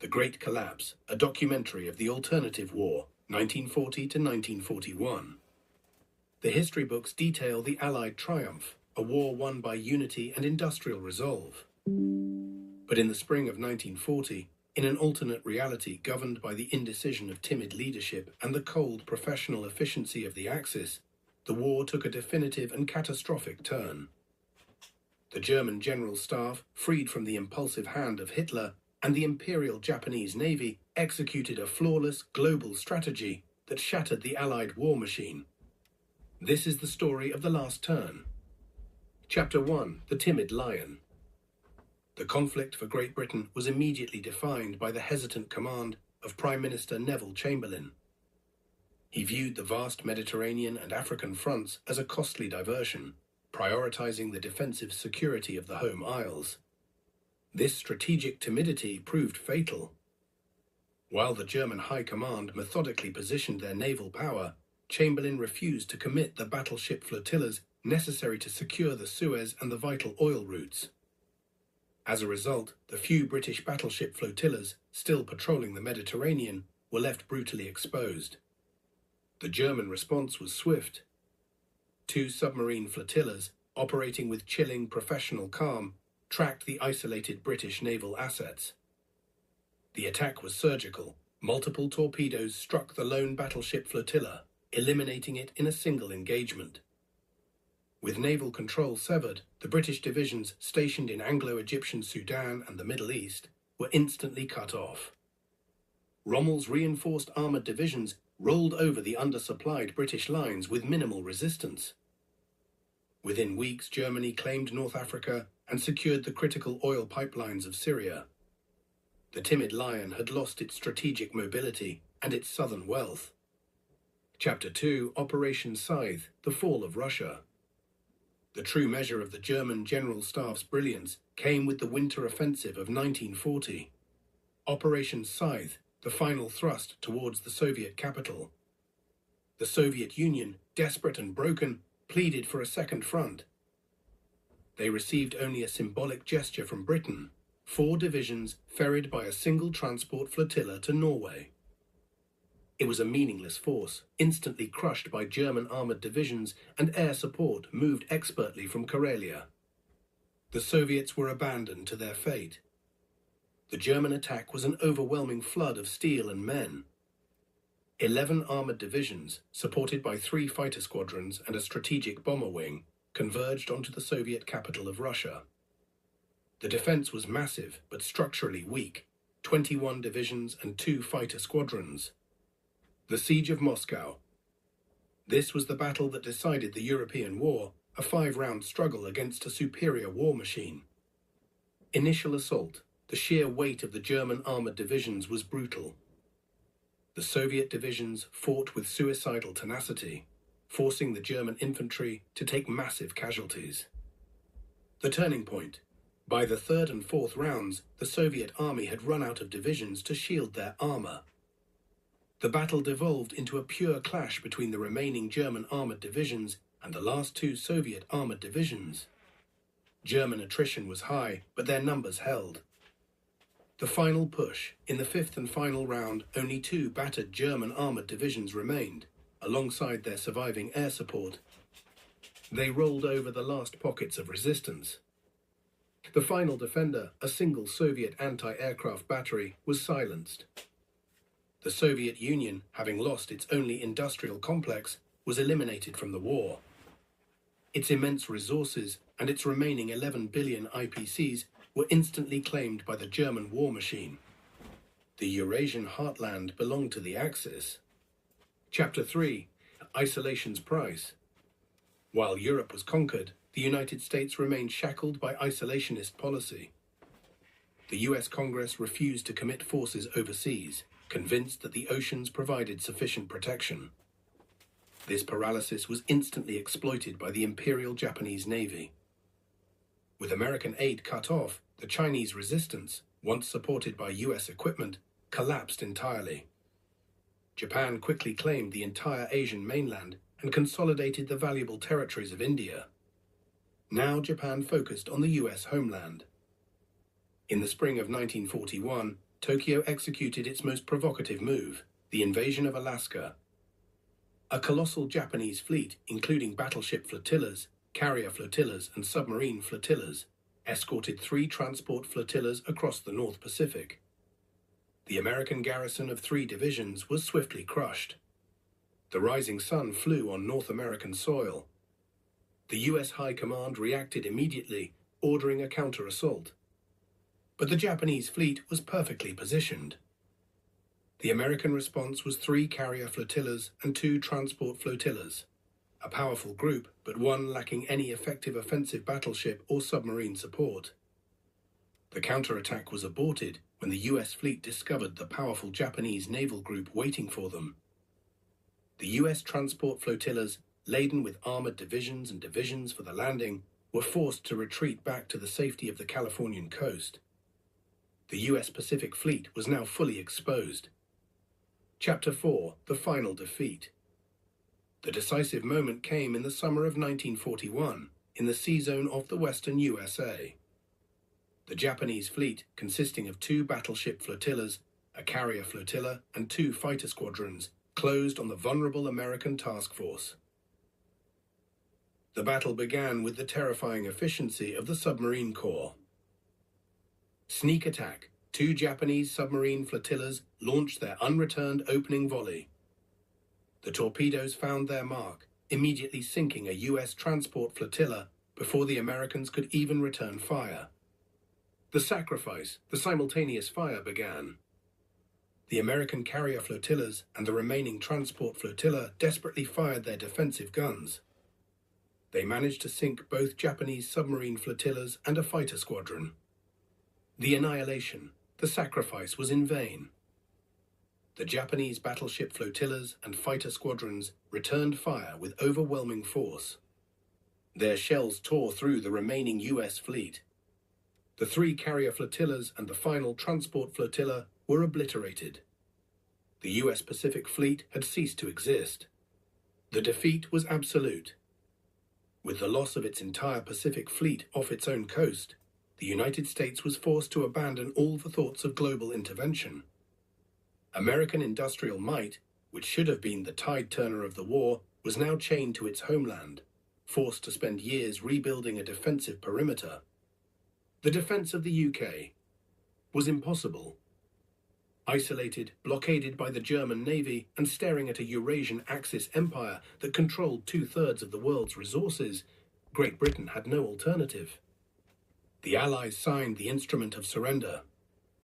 The Great Collapse, a documentary of the alternative war, 1940 to 1941. The history books detail the Allied triumph, a war won by unity and industrial resolve. But in the spring of 1940, in an alternate reality governed by the indecision of timid leadership and the cold professional efficiency of the Axis, the war took a definitive and catastrophic turn. The German General Staff, freed from the impulsive hand of Hitler, and the Imperial Japanese Navy executed a flawless global strategy that shattered the Allied war machine. This is the story of the last turn. Chapter 1: The Timid Lion. The conflict for Great Britain was immediately defined by the hesitant command of Prime Minister Neville Chamberlain. He viewed the vast Mediterranean and African fronts as a costly diversion, prioritizing the defensive security of the home isles. This strategic timidity proved fatal. While the German High Command methodically positioned their naval power, Chamberlain refused to commit the battleship flotillas necessary to secure the Suez and the vital oil routes. As a result, the few British battleship flotillas still patrolling the Mediterranean were left brutally exposed. The German response was swift. 2 submarine flotillas, operating with chilling professional calm, tracked the isolated British naval assets. The attack was surgical. Multiple torpedoes struck the lone battleship flotilla, eliminating it in a single engagement. With naval control severed, the British divisions stationed in Anglo-Egyptian Sudan and the Middle East were instantly cut off. Rommel's reinforced armoured divisions rolled over the undersupplied British lines with minimal resistance. Within weeks, Germany claimed North Africa and secured the critical oil pipelines of Syria. The timid lion had lost its strategic mobility and its southern wealth. Chapter 2: Operation Scythe: The Fall of Russia. The true measure of the German General Staff's brilliance came with the winter offensive of 1940. Operation Scythe, the final thrust towards the Soviet capital. The Soviet Union, desperate and broken, pleaded for a second front. They received only a symbolic gesture from Britain: 4 divisions ferried by a single transport flotilla to Norway. It was a meaningless force, instantly crushed by German armoured divisions, and air support moved expertly from Karelia. The Soviets were abandoned to their fate. The German attack was an overwhelming flood of steel and men. 11 armoured divisions, supported by 3 fighter squadrons and a strategic bomber wing, converged onto the Soviet capital of Russia. The defence was massive but structurally weak: 21 divisions and 2 fighter squadrons. The Siege of Moscow. This was the battle that decided the European war, a 5-round struggle against a superior war machine. Initial assault: the sheer weight of the German armoured divisions was brutal. The Soviet divisions fought with suicidal tenacity, forcing the German infantry to take massive casualties. The turning point: by the 3rd and 4th rounds, the Soviet army had run out of divisions to shield their armour. The battle devolved into a pure clash between the remaining German armoured divisions and the last 2 Soviet armoured divisions. German attrition was high, but their numbers held. The final push: in the 5th and final round, only 2 battered German armoured divisions remained, alongside their surviving air support. They rolled over the last pockets of resistance. The final defender, a single Soviet anti-aircraft battery, was silenced. The Soviet Union, having lost its only industrial complex, was eliminated from the war. Its immense resources and its remaining 11 billion IPCs were instantly claimed by the German war machine. The Eurasian heartland belonged to the Axis. Chapter 3: Isolation's Price. While Europe was conquered, the United States remained shackled by isolationist policy. The US Congress refused to commit forces overseas, convinced that the oceans provided sufficient protection. This paralysis was instantly exploited by the Imperial Japanese Navy. With American aid cut off, the Chinese resistance, once supported by US equipment, collapsed entirely. Japan quickly claimed the entire Asian mainland and consolidated the valuable territories of India. Now Japan focused on the US homeland. In the spring of 1941, Tokyo executed its most provocative move, the invasion of Alaska. A colossal Japanese fleet, including battleship flotillas, carrier flotillas, and submarine flotillas, escorted 3 transport flotillas across the North Pacific. The American garrison of 3 divisions was swiftly crushed. The rising sun flew on North American soil. The US High Command reacted immediately, ordering a counter-assault. But the Japanese fleet was perfectly positioned. The American response was 3 carrier flotillas and 2 transport flotillas, a powerful group, but one lacking any effective offensive battleship or submarine support. The counterattack was aborted when the US fleet discovered the powerful Japanese naval group waiting for them. The US transport flotillas, laden with armored divisions and divisions for the landing, were forced to retreat back to the safety of the Californian coast. The US Pacific Fleet was now fully exposed. Chapter 4: The Final Defeat. The decisive moment came in the summer of 1941, in the sea zone of the western USA. The Japanese fleet, consisting of 2 battleship flotillas, a carrier flotilla, and 2 fighter squadrons, closed on the vulnerable American task force. The battle began with the terrifying efficiency of the submarine corps. Sneak attack. 2 Japanese submarine flotillas launched their unreturned opening volley. The torpedoes found their mark, immediately sinking a US transport flotilla before the Americans could even return fire. The sacrifice, the simultaneous fire began. The American carrier flotillas and the remaining transport flotilla desperately fired their defensive guns. They managed to sink both Japanese submarine flotillas and a fighter squadron. The annihilation, the sacrifice, was in vain. The Japanese battleship flotillas and fighter squadrons returned fire with overwhelming force. Their shells tore through the remaining US fleet. The 3 carrier flotillas and the final transport flotilla were obliterated. The US Pacific Fleet had ceased to exist. The defeat was absolute. With the loss of its entire Pacific Fleet off its own coast, the United States was forced to abandon all the thoughts of global intervention. American industrial might, which should have been the tide-turner of the war, was now chained to its homeland, forced to spend years rebuilding a defensive perimeter. The defense of the UK was impossible. Isolated, blockaded by the German Navy, and staring at a Eurasian Axis empire that controlled 2/3 of the world's resources, Great Britain had no alternative. The Allies signed the Instrument of Surrender,